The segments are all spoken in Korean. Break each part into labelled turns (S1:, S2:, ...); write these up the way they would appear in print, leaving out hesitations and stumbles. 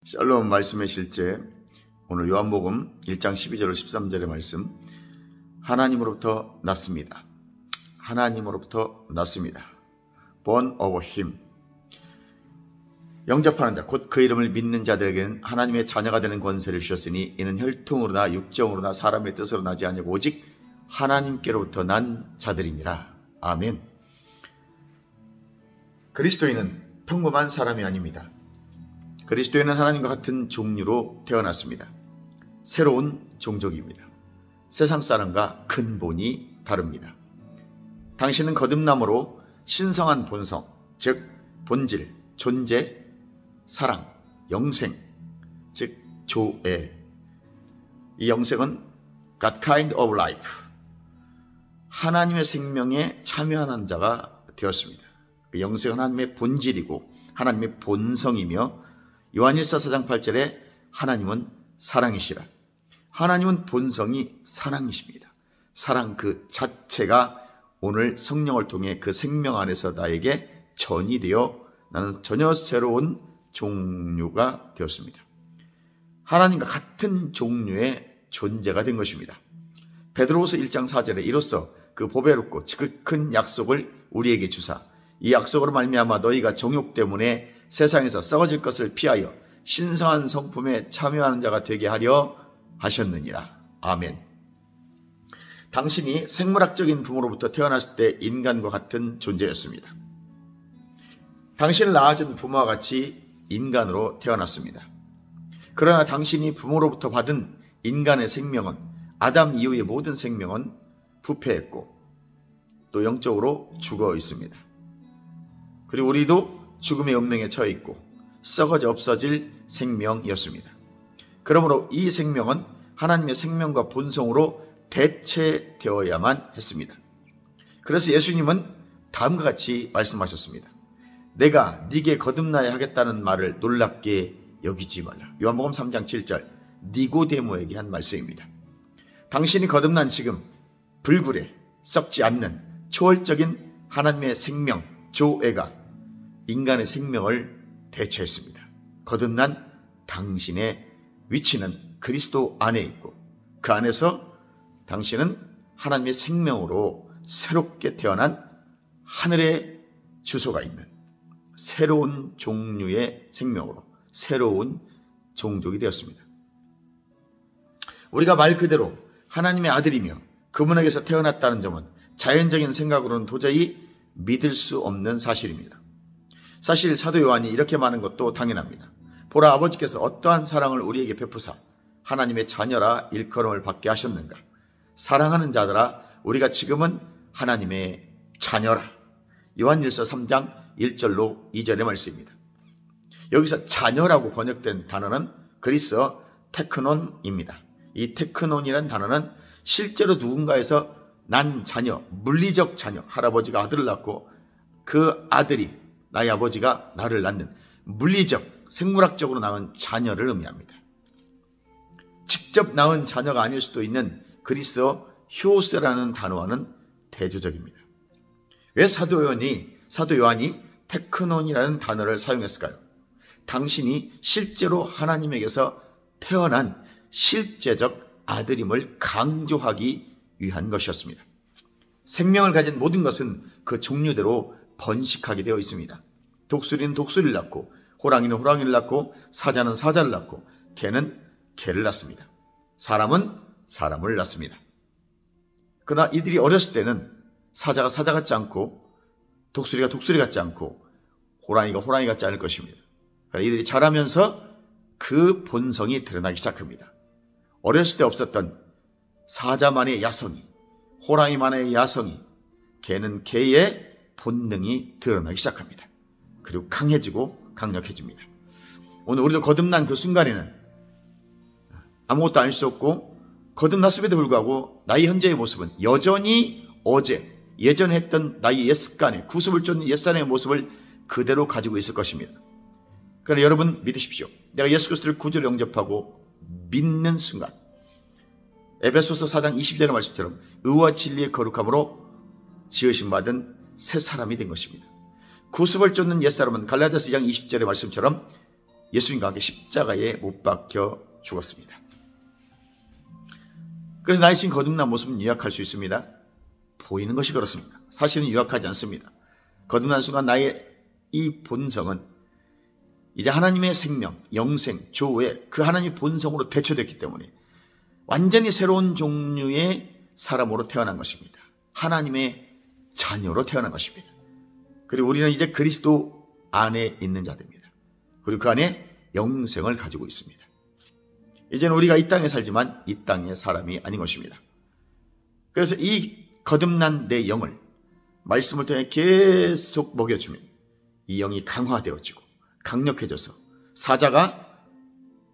S1: 샬롬 말씀의 실제, 오늘 요한복음 1장 12절 13절의 말씀. 하나님으로부터 났습니다. 하나님으로부터 났습니다. Born of him. 영접하는 자, 곧 그 이름을 믿는 자들에게는 하나님의 자녀가 되는 권세를 주셨으니 이는 혈통으로나 육정으로나 사람의 뜻으로 나지 아니고 오직 하나님께로부터 난 자들이니라. 아멘. 그리스도인은 평범한 사람이 아닙니다. 그리스도인은 하나님과 같은 종류로 태어났습니다. 새로운 종족입니다. 세상 사람과 근본이 다릅니다. 당신은 거듭남으로 신성한 본성, 즉 본질, 존재, 사랑, 영생, 즉 조애. 이 영생은 God kind of life, 하나님의 생명에 참여하는 자가 되었습니다. 그 영생은 하나님의 본질이고 하나님의 본성이며 요한일서 4장 8절에 하나님은 사랑이시라. 하나님은 본성이 사랑이십니다. 사랑 그 자체가 오늘 성령을 통해 그 생명 안에서 나에게 전이 되어 나는 전혀 새로운 종류가 되었습니다. 하나님과 같은 종류의 존재가 된 것입니다. 베드로후서 1장 4절에 이로써 그 보배롭고 그 큰 약속을 우리에게 주사 이 약속으로 말미암아 너희가 정욕 때문에 세상에서 썩어질 것을 피하여 신성한 성품에 참여하는 자가 되게 하려 하셨느니라. 아멘. 당신이 생물학적인 부모로부터 태어났을 때 인간과 같은 존재였습니다. 당신을 낳아준 부모와 같이 인간으로 태어났습니다. 그러나 당신이 부모로부터 받은 인간의 생명은 아담 이후의 모든 생명은 부패했고 또 영적으로 죽어 있습니다. 그리고 우리도 죽음의 운명에 처해 있고 썩어져 없어질 생명이었습니다. 그러므로 이 생명은 하나님의 생명과 본성으로 대체되어야만 했습니다. 그래서 예수님은 다음과 같이 말씀하셨습니다. 내가 네게 거듭나야 하겠다는 말을 놀랍게 여기지 말라. 요한복음 3장 7절 니고데모에게 한 말씀입니다. 당신이 거듭난 지금 불굴에 썩지 않는 초월적인 하나님의 생명 조애가 인간의 생명을 대체했습니다. 거듭난 당신의 위치는 그리스도 안에 있고 그 안에서 당신은 하나님의 생명으로 새롭게 태어난 하늘의 주소가 있는 새로운 종류의 생명으로 새로운 종족이 되었습니다. 우리가 말 그대로 하나님의 아들이며 그분에게서 태어났다는 점은 자연적인 생각으로는 도저히 믿을 수 없는 사실입니다. 사실 사도 요한이 이렇게 말하는 것도 당연합니다. 보라, 아버지께서 어떠한 사랑을 우리에게 베푸사 하나님의 자녀라 일컬음을 받게 하셨는가. 사랑하는 자들아, 우리가 지금은 하나님의 자녀라. 요한일서 3장 1절로 2절의 말씀입니다. 여기서 자녀라고 번역된 단어는 그리스어 테크논입니다. 이 테크논이라는 단어는 실제로 누군가에서 난 자녀, 물리적 자녀, 할아버지가 아들을 낳고 그 아들이 나의 아버지가 나를 낳는 물리적, 생물학적으로 낳은 자녀를 의미합니다. 직접 낳은 자녀가 아닐 수도 있는 그리스어 휴오스라는 단어와는 대조적입니다. 왜 사도 요한이 테크논이라는 단어를 사용했을까요? 당신이 실제로 하나님에게서 태어난 실제적 아들임을 강조하기 위한 것이었습니다. 생명을 가진 모든 것은 그 종류대로 번식하게 되어 있습니다. 독수리는 독수리를 낳고 호랑이는 호랑이를 낳고 사자는 사자를 낳고 개는 개를 낳습니다. 사람은 사람을 낳습니다. 그러나 이들이 어렸을 때는 사자가 사자 같지 않고 독수리가 독수리 같지 않고 호랑이가 호랑이 같지 않을 것입니다. 그러나 이들이 자라면서 그 본성이 드러나기 시작합니다. 어렸을 때 없었던 사자만의 야성이, 호랑이만의 야성이, 개는 개의 본능이 드러나기 시작합니다. 그리고 강해지고 강력해집니다. 오늘 우리도 거듭난 그 순간에는 아무것도 알 수 없고 거듭났음에도 불구하고 나의 현재의 모습은 여전히 어제 예전에 했던 나의 옛 습관의 구습을 쫓는 옛사람의 모습을 그대로 가지고 있을 것입니다. 그러나 여러분 믿으십시오. 내가 예수 그리스도를 구주로 영접하고 믿는 순간 에베소서 4장 20절의 말씀처럼 의와 진리의 거룩함으로 지으신 받은 새 사람이 된 것입니다. 구습을 쫓는 옛사람은 갈라디아서 2장 20절의 말씀처럼 예수님과 함께 십자가에 못 박혀 죽었습니다. 그래서 나의 신 거듭난 모습은 유약할 수 있습니다. 보이는 것이 그렇습니다. 사실은 유약하지 않습니다. 거듭난 순간 나의 이 본성은 이제 하나님의 생명, 영생, 조의 그 하나님의 본성으로 대처됐기 때문에 완전히 새로운 종류의 사람으로 태어난 것입니다. 하나님의 자녀로 태어난 것입니다. 그리고 우리는 이제 그리스도 안에 있는 자들입니다. 그리고 그 안에 영생을 가지고 있습니다. 이제는 우리가 이 땅에 살지만 이 땅의 사람이 아닌 것입니다. 그래서 이 거듭난 내 영을 말씀을 통해 계속 먹여주면 이 영이 강화되어지고 강력해져서 사자가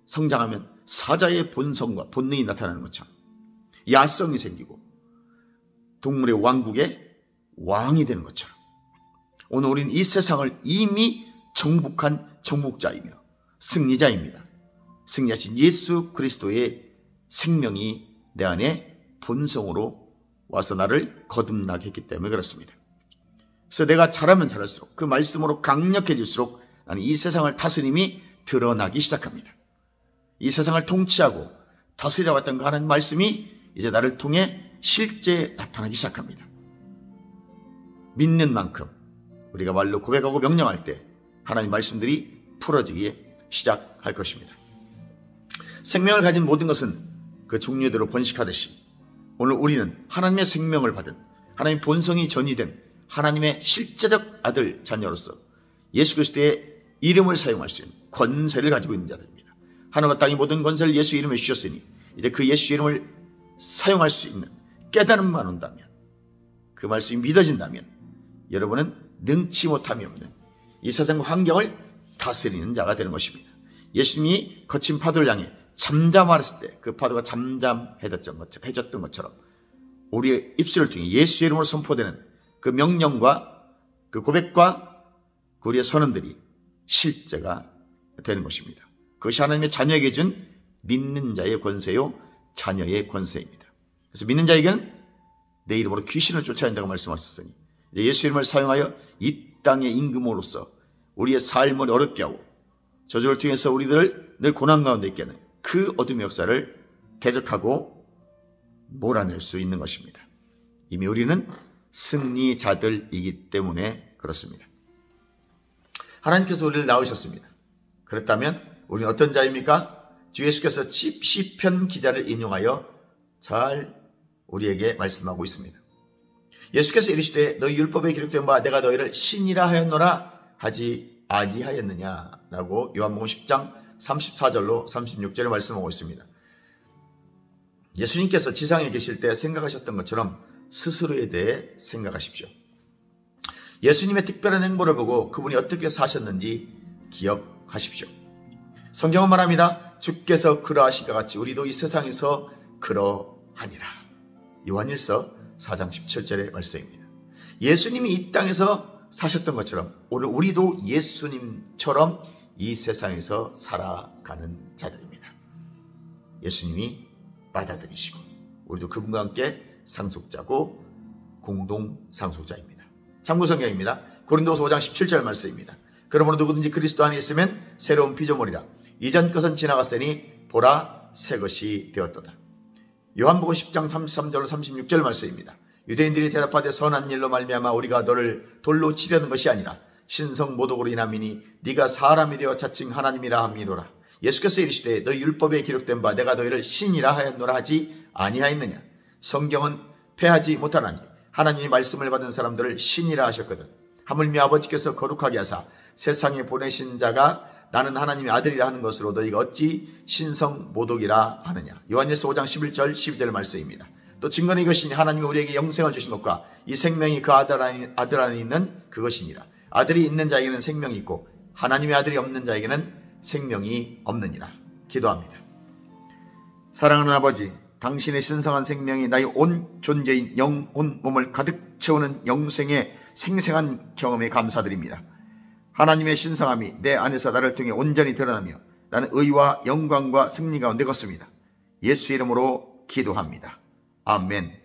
S1: 성장하면 사자의 본성과 본능이 나타나는 것처럼 야성이 생기고 동물의 왕국의 왕이 되는 것처럼 오늘 우리는 이 세상을 이미 정복한 정복자이며 승리자입니다. 승리하신 예수 그리스도의 생명이 내 안에 본성으로 와서 나를 거듭나게 했기 때문에 그렇습니다. 그래서 내가 자라면 자랄수록 그 말씀으로 강력해질수록 나는 이 세상을 다스림이 드러나기 시작합니다. 이 세상을 통치하고 다스려왔던 그 하나님 말씀이 이제 나를 통해 실제 나타나기 시작합니다. 믿는 만큼 우리가 말로 고백하고 명령할 때 하나님 말씀들이 풀어지기 시작할 것입니다. 생명을 가진 모든 것은 그 종류대로 번식하듯이 오늘 우리는 하나님의 생명을 받은 하나님의 본성이 전이된 하나님의 실제적 아들 자녀로서 예수 그리스도의 이름을 사용할 수 있는 권세를 가지고 있는 자들입니다. 하늘과 땅의 모든 권세를 예수 이름에 주셨으니 이제 그 예수 이름을 사용할 수 있는 깨달음만 온다면 그 말씀이 믿어진다면 여러분은 능치 못함이 없는 이 세상 환경을 다스리는 자가 되는 것입니다. 예수님이 거친 파도를 향해 잠잠하셨을 때 그 파도가 잠잠해졌던 것처럼 우리의 입술을 통해 예수의 이름으로 선포되는 그 명령과 그 고백과 그 우리의 선언들이 실제가 되는 것입니다. 그것이 하나님의 자녀에게 준 믿는 자의 권세요 자녀의 권세입니다. 그래서 믿는 자에게는 내 이름으로 귀신을 쫓아낸다고 말씀하셨으니 이제 예수 이름을 사용하여 이 땅의 임금으로서 우리의 삶을 어렵게 하고 저주를 통해서 우리들을 늘 고난 가운데 있게 하는 그 어둠의 역사를 대적하고 몰아낼 수 있는 것입니다. 이미 우리는 승리자들이기 때문에 그렇습니다. 하나님께서 우리를 낳으셨습니다. 그렇다면 우리는 어떤 자입니까? 주 예수께서 시편 기자를 인용하여 잘 우리에게 말씀하고 있습니다. 예수께서 이르시되 너희 율법에 기록된 바 내가 너희를 신이라 하였노라 하지 아니하였느냐라고 요한복음 10장 34절로 36절에 말씀하고 있습니다. 예수님께서 지상에 계실 때 생각하셨던 것처럼 스스로에 대해 생각하십시오. 예수님의 특별한 행보를 보고 그분이 어떻게 사셨는지 기억하십시오. 성경은 말합니다. 주께서 그러하신 것 같이 우리도 이 세상에서 그러하니라. 요한일서 4장 17절의 말씀입니다. 예수님이 이 땅에서 사셨던 것처럼 오늘 우리도 예수님처럼 이 세상에서 살아가는 자들입니다. 예수님이 받아들이시고 우리도 그분과 함께 상속자고 공동 상속자입니다. 참고 성경입니다. 고린도서 5장 17절 말씀입니다. 그러므로 누구든지 그리스도 안에 있으면 새로운 피조물이라 이전 것은 지나갔으니 보라 새 것이 되었도다. 요한복음 10장 33절로 36절 말씀입니다. 유대인들이 대답하되 선한 일로 말미암아 우리가 너를 돌로 치려는 것이 아니라 신성 모독으로 인함이니 네가 사람이 되어 자칭 하나님이라 함이로라. 예수께서 이르시되 너희 율법에 기록된 바 내가 너희를 신이라 하였노라 하지 아니하였느냐. 성경은 패하지 못하나니 하나님의 말씀을 받은 사람들을 신이라 하셨거든. 하물며 아버지께서 거룩하게 하사 세상에 보내신 자가 나는 하나님의 아들이라 하는 것으로 너희가 어찌 신성 모독이라 하느냐. 요한일서 5장 11절 12절 말씀입니다. 또 증거는 이것이니 하나님이 우리에게 영생을 주신 것과 이 생명이 그 아들 안에 있는 그것이니라. 아들이 있는 자에게는 생명이 있고 하나님의 아들이 없는 자에게는 생명이 없느니라. 기도합니다. 사랑하는 아버지, 당신의 신성한 생명이 나의 온 존재인 영, 온 몸을 가득 채우는 영생의 생생한 경험에 감사드립니다. 하나님의 신성함이 내 안에서 나를 통해 온전히 드러나며 나는 의와 영광과 승리 가운데 걷습니다. 예수 이름으로 기도합니다. 아멘.